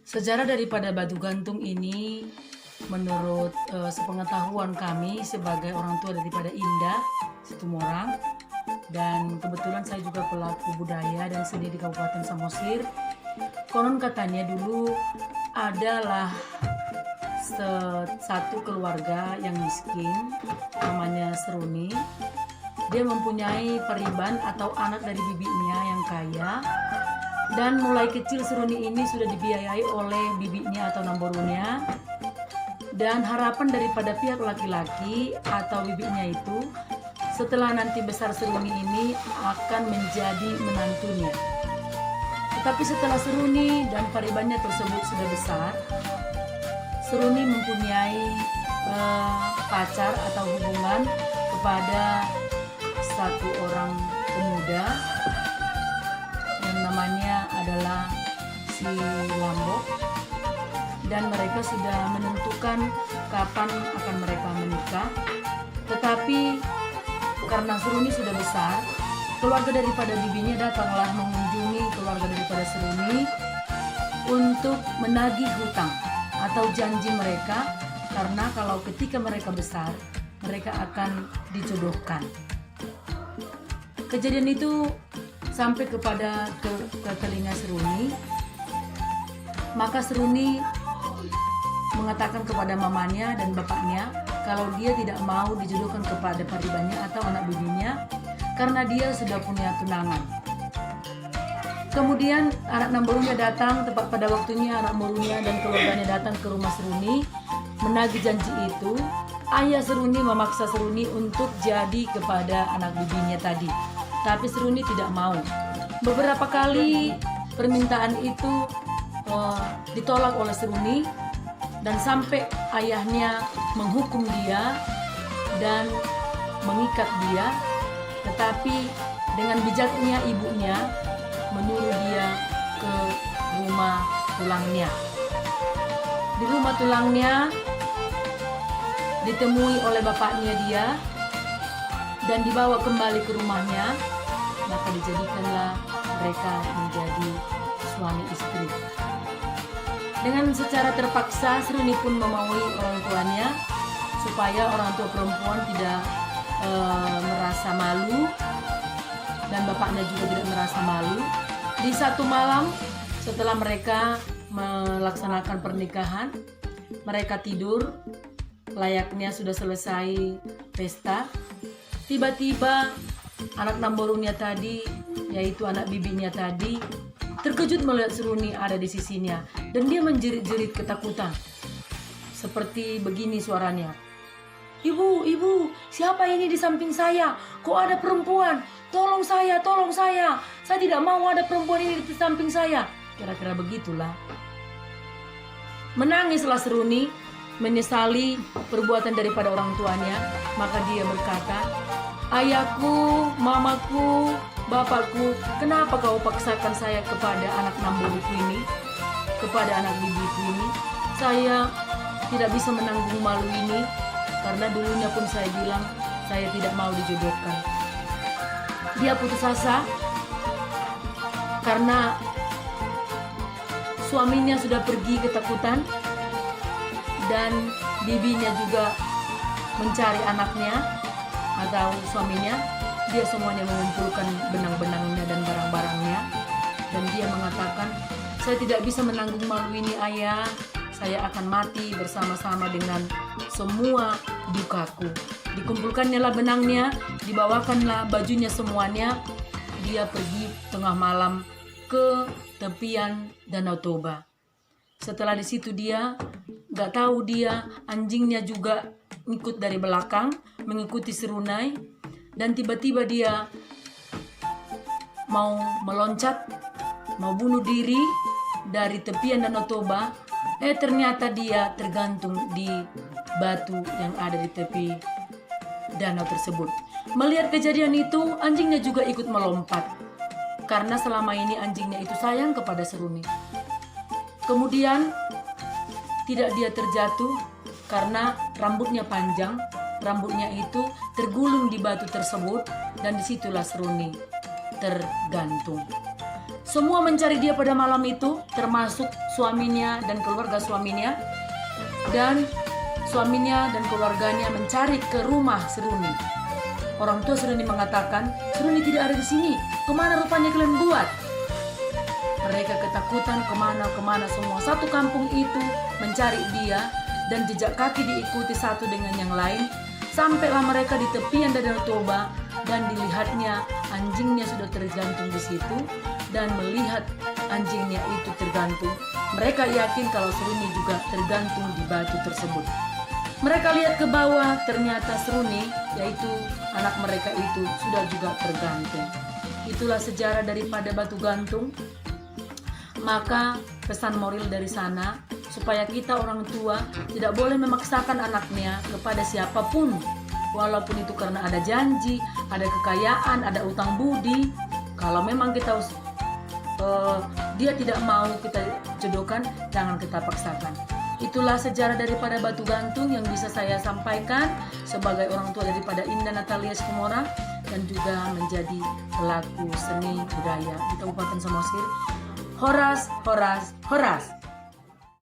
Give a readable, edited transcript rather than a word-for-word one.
Sejarah daripada batu gantung ini menurut sepengetahuan kami sebagai orang tua daripada Indah Situmorang, dan kebetulan saya juga pelaku budaya dan seni di Kabupaten Samosir. Konon katanya dulu adalah satu keluarga yang miskin namanya Seruni. Dia mempunyai periban atau anak dari bibinya yang kaya, dan mulai kecil Seruni ini sudah dibiayai oleh bibinya atau namborunya. Dan harapan daripada pihak laki-laki atau bibinya itu, setelah nanti besar Seruni ini akan menjadi menantunya. Tetapi setelah Seruni dan paribannya tersebut sudah besar, Seruni mempunyai pacar atau hubungan kepada satu orang pemuda yang namanya adalah si Lambok, dan mereka sudah menentukan kapan akan mereka menikah. Tetapi karena Seruni sudah besar, keluarga daripada bibinya datanglah mengunjungi keluarga daripada Seruni untuk menagih hutang atau janji mereka, karena kalau ketika mereka besar mereka akan dijodohkan. Kejadian itu sampai kepada ke telinga Seruni. Maka Seruni mengatakan kepada mamanya dan bapaknya kalau dia tidak mau dijodohkan kepada paribannya atau anak bibinya karena dia sudah punya tunangan. Kemudian anak namborunya datang tepat pada waktunya. Anak namborunya dan keluarganya datang ke rumah Seruni menagih janji itu. Ayah Seruni memaksa Seruni untuk jadi kepada anak bibinya tadi, tapi Seruni tidak mau. Beberapa kali permintaan itu ditolak oleh Seruni, dan sampai ayahnya menghukum dia dan mengikat dia. Tetapi dengan bijaknya ibunya menyuruh dia ke rumah tulangnya. Di rumah tulangnya ditemui oleh bapaknya dia dan dibawa kembali ke rumahnya. Maka dijadikanlah mereka menjadi suami istri. Dengan secara terpaksa Seruni pun memaui orang tuanya supaya orang tua perempuan tidak merasa malu, dan bapaknya juga tidak merasa malu. Di satu malam setelah mereka melaksanakan pernikahan, mereka tidur layaknya sudah selesai pesta. Tiba-tiba anak namborunya tadi, yaitu anak bibinya tadi, terkejut melihat Seruni ada di sisinya, dan dia menjerit-jerit ketakutan. Seperti begini suaranya, "Ibu, ibu, siapa ini di samping saya? Kok ada perempuan? Tolong saya, tolong saya. Saya tidak mau ada perempuan ini di samping saya." Kira-kira begitulah. Menangislah Seruni, menyesali perbuatan daripada orang tuanya. Maka dia berkata, "Ayahku, mamaku, bapakku, kenapa kau paksakan saya kepada anak namboruku ini, kepada anak bibiku ini? Saya tidak bisa menanggung malu ini, karena dulunya pun saya bilang saya tidak mau dijodohkan." Dia putus asa karena suaminya sudah pergi ketakutan, dan bibinya juga mencari anaknya atau suaminya. Dia semuanya mengumpulkan benang-benangnya dan barang-barangnya, dan dia mengatakan, "Saya tidak bisa menanggung malu ini, ayah. Saya akan mati bersama-sama dengan semua dukaku." Dikumpulkannya lah benangnya, dibawakanlah bajunya semuanya. Dia pergi tengah malam ke tepian Danau Toba. Setelah di situ dia gak tahu, dia anjingnya juga ikut dari belakang mengikuti Serunai, dan tiba-tiba dia mau meloncat, mau bunuh diri dari tepian Danau Toba. Ternyata dia tergantung di batu yang ada di tepi danau tersebut. Melihat kejadian itu, anjingnya juga ikut melompat, karena selama ini anjingnya itu sayang kepada Seruni. Kemudian tidak dia terjatuh karena rambutnya panjang. Rambutnya itu tergulung di batu tersebut, dan disitulah Seruni tergantung. Semua mencari dia pada malam itu, termasuk suaminya dan keluarga suaminya, dan suaminya dan keluarganya mencari ke rumah Seruni. Orang tua Seruni mengatakan, "Seruni tidak ada di sini. Kemana rupanya kalian buat?" Mereka ketakutan, kemana semua satu kampung itu mencari dia, dan jejak kaki diikuti satu dengan yang lain. Sampailah mereka di tepian Danau Toba, dan dilihatnya anjingnya sudah tergantung di situ, dan melihat anjingnya itu tergantung, mereka yakin kalau Seruni juga tergantung di batu tersebut. Mereka lihat ke bawah, ternyata Seruni, yaitu anak mereka itu, sudah juga tergantung. Itulah sejarah daripada batu gantung. Maka pesan moral dari sana, supaya kita orang tua tidak boleh memaksakan anaknya kepada siapapun, walaupun itu karena ada janji, ada kekayaan, ada utang budi. Kalau memang kita dia tidak mau kita jodohkan, jangan kita paksakan. Itulah sejarah daripada batu gantung yang bisa saya sampaikan sebagai orang tua daripada Indah Natalia Situmorang, dan juga menjadi pelaku seni budaya di Kabupaten Samosir. Horas, horas, horas.